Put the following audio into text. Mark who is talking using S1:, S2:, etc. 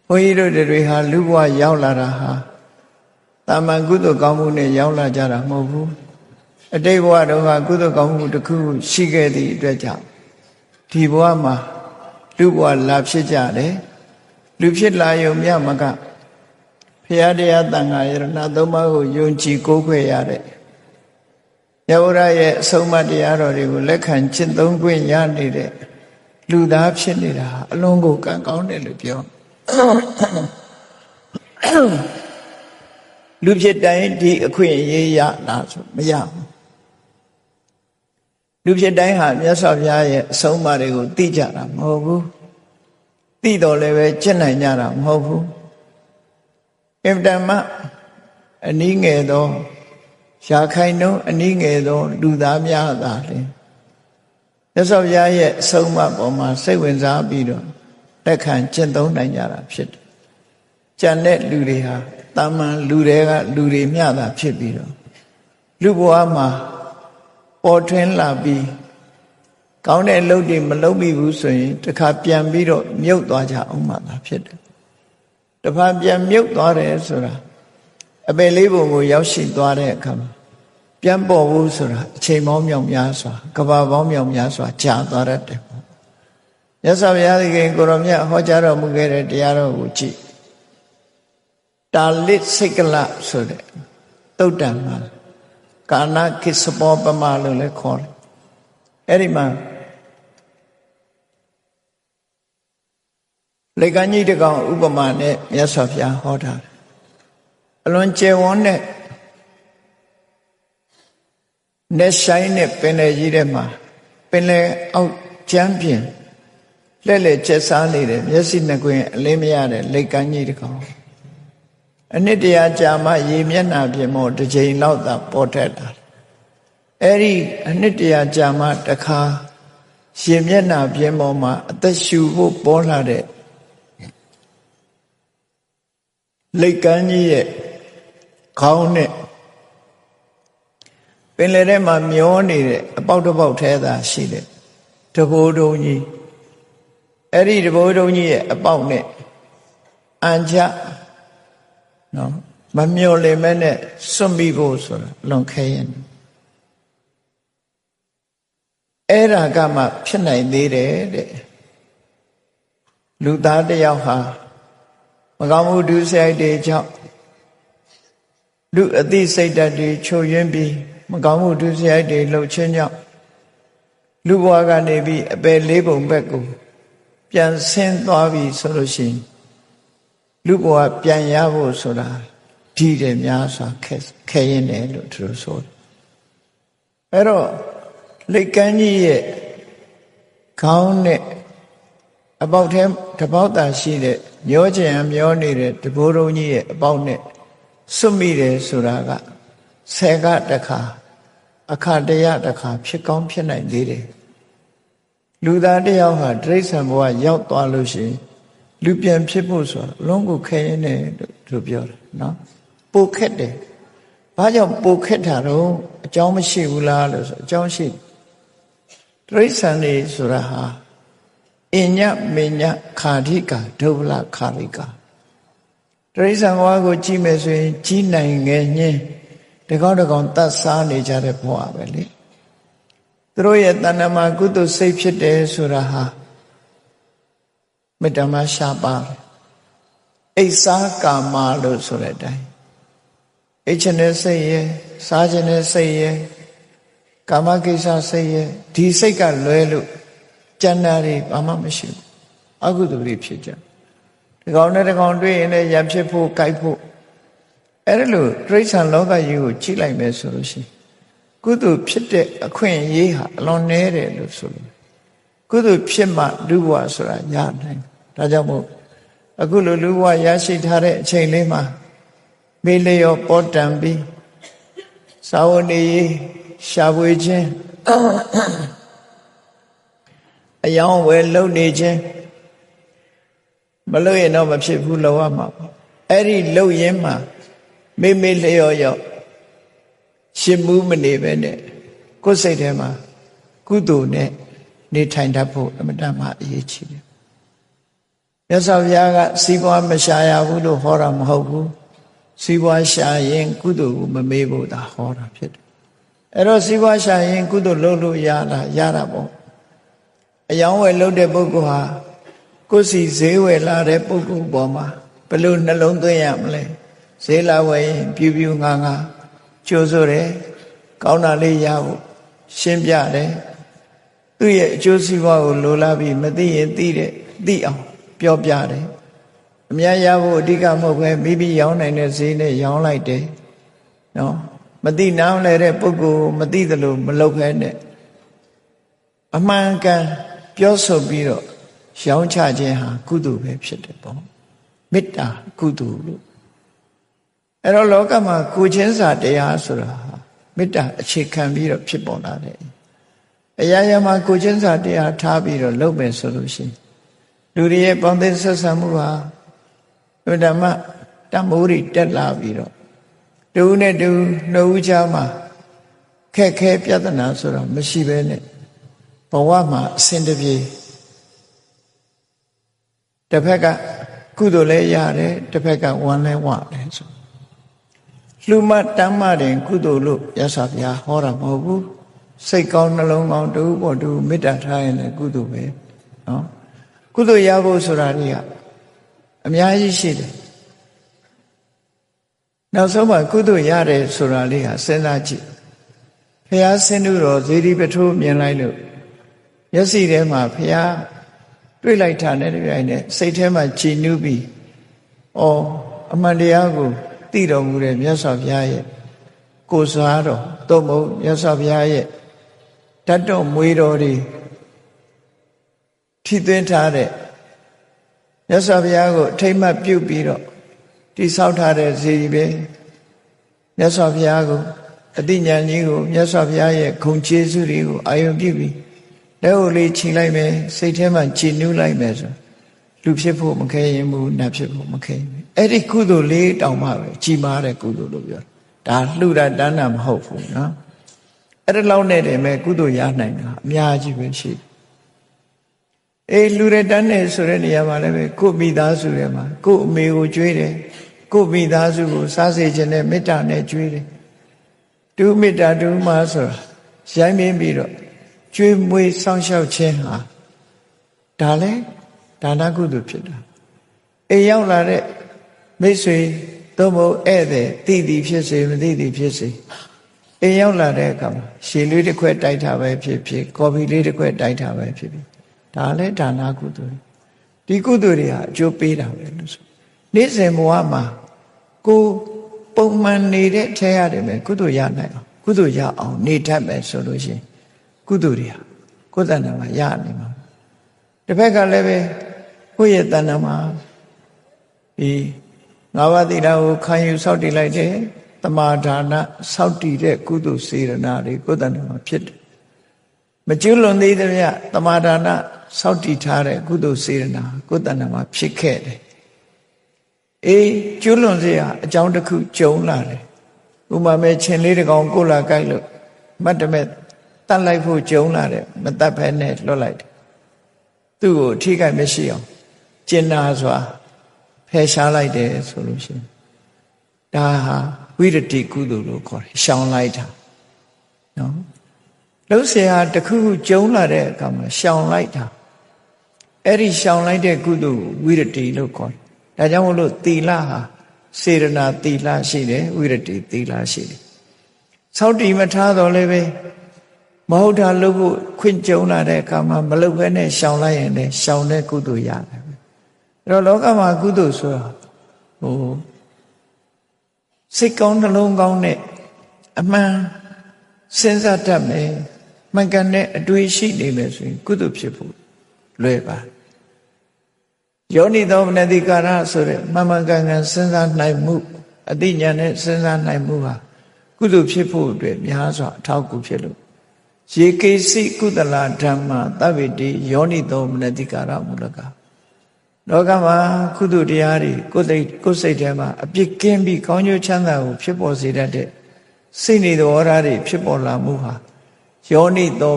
S1: ဘုန်းကြီးတို့တွေဟာလူဘဝရောက်လာတာဟာတာမန်ကုသိုလ်ကောင်းမှုနဲ့ရောက်လာကြတာမဟုတ်ဘူးအတိတ်ဘဝတုန်းကကုသိုလ်ကောင်းမှုတစ်ခုရှိခဲ့သည့်အတွက်ကြောင့်ဒီဘဝမှာလူဘဝလာဖြစ်ကြတယ်လူဖြစ်လာရုံမြမကဘုရားတရားတန်ခါယရဏသုံးပါးကိုယုံကြည်ကိုးကွယ်ရတဲ့မြတ်ဗုဒ္ဓရဲ့အဆုံးအမတရားတော်တွေကိုလက်ခံကျင့်သုံးခွင့်ရနေတဲ့လူသားဖြစ်နေတာအလုံးကိုကံကောင်းတယ်လို့ပြောလူဖြစ်တိုင်းဒီအခွင့်အရေးရလားဆိုမရဘူးလူဖြစ်တိုင်းဟာမြတ်စွာဘုရားရဲ့အဆုံးအမတွေကိုသိကြတာမဟုတ်ဘူးသိတော်လည်းပဲကျင့်နိုင်ကြတာမဟုတ်ဘူးအင်တမအနည်းငယ်သောရာခိုင်နှုန်းအနည်းငယ်သောလူသားများသာလေမြတ်စွာဘုရားရဲ့အဆုံးအမပေါ်မှာစိတ်ဝင်စားပြီးတော့လက်ခံကျင့်သုံးနိုင်ကြတာဖြစ်တယ်။ကျန်တဲ့လူတွေဟာတာမန်လူတွေကလူတွေမျှတာဖြစ်ပြီးတော့လူဘဝမှာပေါ်ထွန်းလာပြီးကောင်းတဲ့အလုပ်တွေမလုပ်မိဘူးဆိုရင်တခါပြန်ပြီးတော့မြုပ်သွားကြအောင်မှသာဖြစ်တယ်။တစ်ဖန်ပြန်မြုပ်သွားတယ်ဆိုတာအပယ်လေးပုံကိုရောက်ရှိသွားတဲ့အခါမှာပြန်ပေါ်ဖို့ဆိုတာအချိန်ပေါင်းမြောက်များစွာကဘာပေါင်းမြောက်များစွာကြာသွားတတ်တယ်။မြတ်စွာဘုရားသခင်ကိုရောမြတ်ဟောကြားတော်မူခဲ့တဲ့တရားတော်ကိုကြည့်တာလစ်စိတ်ကလဆိုတဲ့သုတ်တံမှာကာဏကိစ္စပောပမလို့လည်းခေါ်တယ်။အဲ့ဒီမှာလေကံကြီးတကောင်ဥပမာနဲ့မြတ်စွာဘုရားဟောထားတယ်။အလွန်ကျယ်ဝန်းတဲ့နဲ့ဆိုင်တဲ့ပင်လယ်ကြီးထဲမှာပင်လယ်အောက်ကျမ်းပြင်လှည့်လည်ကျက်စားနေတဲ့မျက်စိနှစ်ကွင်းအလင်းမရတဲ့လေကံကြီးတကောင်အနှစ်တရာကြာမှရေမျက်နှာပြင်မို့တစ်ချိန်လောက်သာပေါ်ထွက်လာတယ်။အဲ့ဒီအနှစ်တရာကြာမှတခါရေမျက်နှာပြင်ပေါ်မှာအသက်ရှူဖို့ပေါ်လာတဲ့လေကံကြီးရဲ့ခေါင်းနဲ့ပင်လယ်ထဲမှာမျောနေတဲ့အပေါက်တစ်ပေါက်ထဲသာရှိတဲ့တဘိုးတုံးကြီးအဲ့ဒီတဘိုးတုံးကြီးရဲ့အပေါက်နဲ့အန်ချနော်မမျောလင်မဲနဲ့စွန့်ပြီးဖို့ဆိုတာလွန်ခဲရင်အဲ့ဒါကမှဖြစ်နိုင်သေးတယ်တဲ့လူသားတစ်ယောက်ဟာမကောင်းမှုဒုစရိုက်တွေကြောင့်လူအသိစိတ်ဓာတ်တွေချုပ်ယွင်းပြီးမကောင်းမှုဒုစရိုက်တွေလှုပ်ခြင်းကြောင့်လူဘဝကနေပြီးအပယ်လေးပုံဘက်ကိုပြန်ဆင်းသွားပြီဆိုလို့ရှိရင်လူဘဝပြန်ရဖို့ဆိုတာဒီတယ်များစွာခဲရင်တယ်လို့သူတို့ဆိုတယ်အဲ့တော့လက်ကမ်းကြီးရဲ့ခေါင်းနဲ့အပေါက်ထဲတပေါက်သာရှိတဲ့မျောချင်မျောနေတဲ့တဘိုးတော်ကြီးရဲ့အပေါက်နဲ့စွတ်မိတယ်ဆိုတာကဆယ်ကတခါအခါတရတခါဖြစ်ကောင်းဖြစ်နိုင်သေးတယ်လူသားတယောက်ဟာတိရစ္ဆာန်ဘဝရောက်သွားလို့ရှိရင်လူပြန်ဖြစ်ဖို့ဆိုတာလုံးကိုခဲရင်တယ်လို့ပြောတယ်နော်ပိုခက်တယ်ဘာကြောင့်ပိုခက်တာတော့အကြောင်းမရှိဘူးလားလို့ဆိုအကြောင်းရှိတိရစ္ဆာန်တွေဆိုတာဟာအညမေညခာဓိကာဒုဗ္ဗလခာရိကာတိရစ္ဆာန်ဘဝကိုကြည့်မယ်ဆိုရင်ကြီးနိုင်ငယ်ညင်းတကောက်တကောင်တတ်စားနေကြတဲ့ဘဝပဲလေသူတို့ရဲ့တဏ္ဍာမှာကုသိုလ်စိတ်ဖြစ်တယ်ဆိုတာဟာမေတ္တာမှာရှားပါတယ်အိဆာကာမလို့ဆိုတဲ့အတိုင်းအိတ်ချင်တဲ့စိတ်ရဲ့စားချင်တဲ့စိတ်ရဲ့ကာမကိစ္စစိတ်ရဲ့ဒီစိတ်ကလွဲလို့ကျန်တာတွေဘာမှမရှိဘူးအကုသိုလ်တွေဖြစ်ကြဒီကောင်နဲ့ဒီကောင်တွေ့ရင်လည်းရံဖြစ်ဖို့ကြိုက်ဖို့အဲ့ဒါလို့တိရစ္ဆာန်လောကကြီးကိုကြည့်လိုက်မယ်ဆိုလို့ရှိရင်ကုသိုလ်ဖြစ်တဲ့အခွင့်အရေးဟာအလွန်နည်းတယ်လို့ဆိုလို့ကုသိုလ်ဖြစ်မှလူဘဝဆိုတာရနိုင်ဒါကြောင့်မို့အခုလိုလူဘဝရရှိထားတဲ့အချိန်လေးမှာမေလျော့ပေါ်တံပြီးသာဝနေရှာဖွေခြင်းအယောင်းဝယ်လုပ်နေခြင်းမလုပ်ရင်တော့မဖြစ်ဘူးလုပ်ရမှာပေါ့အဲ့ဒီလုပ်ရင်းမှာမေလျော့ရော့ရှင်မှုမနေပဲနဲ့ကိုယ်စိတ်ထဲမှာကုသိုလ်နဲ့နေထိုင်တတ်ဖို့အမတ္တမှအရေးကြီးတယ် မြတ်စွာဘုရားကစီးပွားမရှာရဘူးလို့ဟောတာမဟုတ်ဘူးစီးပွားရှာရင်ကုသိုလ်ကိုမမေ့ဖို့သာဟောတာဖြစ်တယ်အဲ့တော့စီးပွားရှာရင်ကုသိုလ်လုပ်လို့ရတာပေါ့အယောင်းဝယ်လုပ်တဲ့ပုဂ္ဂိုလ်ဟာကိုယ်စီဈေးဝယ်လာတဲ့ပုဂ္ဂိုလ်ပေါ်မှာဘယ်လိုနှလုံးသွင်းရမလဲဈေးလာဝယ်ရင်ပြူပြူငါကြိုးစိုးတယ်ကောင်းတာလေးရဖို့ရှင်းပြတယ်သူ့ရဲ့အကျိုးစီးပွားကိုလိုလားပြီးမသိရင်သိအောင်ပြောပြတယ်အများရဖို့အဓိကမဟုတ်ပဲမိမိရောင်းနိုင်တဲ့ဈေးနဲ့ရောင်းလိုက်တယ်နော်မသိနားလဲတဲ့ပုဂ္ဂိုလ်မသိသလိုမလုပ်ခဲနဲ့အမှန်ကန်ပြောဆိုပြီးတော့ရောင်းချခြင်းဟာကုသိုလ်ပဲဖြစ်တယ်ပေါ့မေတ္တာကုသိုလ်လို့အဲ့တော့လောကမှာကိုချင်းစာတရားဆိုတာမေတ္တာအခြေခံပြီးတော့ဖြစ်ပေါ်လာတယ်အရာရာမှာကိုချင်းစာတရားထားပြီးတော့လုပ်မယ်ဆိုလို့ရှိရင်လူတွေရဲ့ပေါင်းသင်းဆက်ဆံမှုဟာဓမ္မတမိုးတွေတက်လာပြီးတော့တူနဲ့တူနှုတ်ချမှာခက်ခဲပြဿနာဆိုတော့မရှိပဲနဲ့ဘဝမှာအစဉ်တပြေတစ်ဖက်ကကုသိုလ်လည်းရတယ်တစ်ဖက်ကဝမ်းလည်းဝတယ်ဆိုလှူမတမ်းမတယ်ကုသိုလ်လို့ရသော်ဗျာဟောတာမဟုတ်ဘူးစိတ်ကောင်းနှလုံးကောင်းတူပေါ်တူမေတ္တာထားရင်လည်းကုသိုလ်ပဲနော်ကုသိုလ်ရဖို့ဆိုတာတွေကအများကြီးရှိတယ်နောက်ဆုံးမှာကုသိုလ်ရတယ်ဆိုတာလေးဟာစဉ်းစားကြည့်ဘုရားဆင်းတုတော်ဇေဒီပထိုးမြင်လိုက်လို့မျက်စိထဲမှာဘုရားတွေ့လိုက်တာနဲ့တပြိုင်နက်စိတ်ထဲမှာကြည်နူးပြီးအမှန်တရားကိုသိတော်မူတဲ့မြတ်စွာဘုရားရဲ့ကိုယ်စားတော်သို့မဟုတ်မြတ်စွာဘုရားရဲ့တတ်တော်မွေးတော်တွေထိသွင်းထားတဲ့မြတ်စွာဘုရားကိုအထိမ့်မှတ်ပြုပြီးတော့တိဆောက်ထားတဲ့ဇေဒီပဲမြတ်စွာဘုရားကိုအတိညာဉ်ကြီးကိုမြတ်စွာဘုရားရဲ့ဂုဏ်ကျေးဇူးတွေကိုအာရုံပြုပြီးလက်ကိုလေးချီလိုက်မယ်စိတ်ထဲမှာကြည်နူးလိုက်မယ်ဆိုလူဖြစ်ဖို့မခဲရင်ဘူးနတ်ဖြစ်ဖို့မခဲရင်အဲ့ဒီကုသိုလ်လေးတောင်မှပဲကြီးမားတဲ့ကုသိုလ်လို့ပြောတာလှူတာတန်းတာမဟုတ်ဘူးနော်အဲ့ဒါလောက်နဲ့တည်းမဲ့ကုသိုလ်ရနိုင်တာအများကြီးပဲရှိလှူတဲ့တန်းနဲ့ဆိုတဲ့နေရာမှာလည်းပဲကိုယ်မိသားစုထဲမှာကိုယ်အမေကိုကြွေးတယ်ကိုယ်မိသားစုကိုစားစေခြင်းနဲ့မေတ္တာနဲ့ကြွေးတယ်တူမေတ္တာတူမှဆိုတာရိုင်းမင်းပြီးတော့ကျွေးမွေးစောင့်ရှောက်ခြင်းဟာဒါလည်းဒါနကုသိုလ်ဖြစ်တာအိမ်ရောက်လာတဲ့မိတ်ဆွေသို့မဟုတ်ဧည့်သည်သိသည်ဖြစ်စေမသိသည်ဖြစ်စေအိမ်ရောက်လာတဲ့အခါမှာရှည်လေးတစ်ခွက်တိုက်တာပဲဖြစ်ဖြစ်ကော်ဖီလေးတစ်ခွက်တိုက်တာပဲဖြစ်ဖြစ်ဒါလည်းဒါနကုသိုလ်ဒီကုသိုလ်တွေဟာအကျိုးပေးတာပဲလို့ဆိုနေ့စဉ်ဘဝမှာကိုပုံမှန်နေတဲ့ထဲရတယ်ပဲကုသိုလ်ရနိုင်အောင်ကုသိုလ်ရအောင်နေတတ်မယ်ဆိုလို့ရှိရင်ကုသိုလ်တွေဟာကိုယ်တဏ္ဍာမှာရနေမှာတစ်ဖက်ကလည်းပဲကိုယ့်ရဲ့တဏ္ဍာမှာဒီငါးပါးသီလကိုခံယူစောင့်တည်လိုက်တဲ့သမာဒါနစောင့်တည်တဲ့ကုသိုလ်စေရနာတွေကိုယ်တဏ္ဍာမှာဖြစ်တယ်မကျွလွန်သေးသမျှသမာဒါနစောင့်တည်ထားတဲ့ကုသိုလ်စေရနာကိုယ်တဏ္ဍာမှာဖြစ်ခဲ့တယ်ကျွလွန်စေရအကြောင်းတစ်ခုကြုံလာတယ်ဥပမာမဲ့ချင်းလေးတစ်ကောင်ကိုလာကြိုက်လို့မတ်တမဲ့တတ်လိုက်ဖို့ကြုံလာတယ်မတတ်ဖဲနဲ့လွတ်လိုက်တယ်သူ့ကိုအထိကိမရှိအောင်ကျင်နာစွာဖယ်ရှားလိုက်တယ်ဆိုလို့ရှိရင်ဒါဟာဝိရတိကုသိုလ်လို့ခေါ်တယ်ရှောင်လိုက်တာနော်လှုပ်ရှားတစ်ခုခုကြုံလာတဲ့အခါမှာရှောင်လိုက်တာအဲ့ဒီရှောင်လိုက်တဲ့ကုသိုလ်ကိုဝိရတိလို့ခေါ်တယ်ဒါကြောင့်မို့လို့သီလဟာစေရနာသီလရှိတယ်ဝိရတိသီလရှိတယ်စောင့်တည်မထားတော့လည်းပဲမဟုတ်တာလုပ်ဖို့ခွင့်ကြုံလာတဲ့အခါမှာမလုပ်ဘဲနဲ့ရှောင်လိုက်ရင်လည်းရှောင်တဲ့ကုသိုလ်ရတယ်ပဲအဲ့တော့လောကမှာကုသိုလ်ဆိုတာစိတ်ကောင်းနှလုံးကောင်းနဲ့အမှန်စဉ်းစားတတ်မယ်မှန်ကန်တဲ့အတွေ့ရှိနေမယ်ဆိုရင်ကုသိုလ်ဖြစ်ဖို့လွယ်ပါယောနိသောမနတိကာရဆိုတဲ့မှန်မှန်ကန်ကန်စဉ်းစားနိုင်မှုအသိဉာဏ်နဲ့စဉ်းစားနိုင်မှုဟာကုသိုလ်ဖြစ်ဖို့အတွက်များစွာအထောက်အကူဖြစ်လို့ရေကေစိကုသလဓမ္မသဗ္ဗတိယောနိသောမနတိကာရမူလကလောကမှာကုသိုလ်တရားတွေကိုယ်စိတ်ထဲမှာအပြစ်ကင်းပြီးကောင်းကျိုးချမ်းသာကိုဖြစ်ပေါ်စေတတ်တဲ့စိတ်နေသောဝါဒတွေဖြစ်ပေါ်လာမှုဟာယောနိသော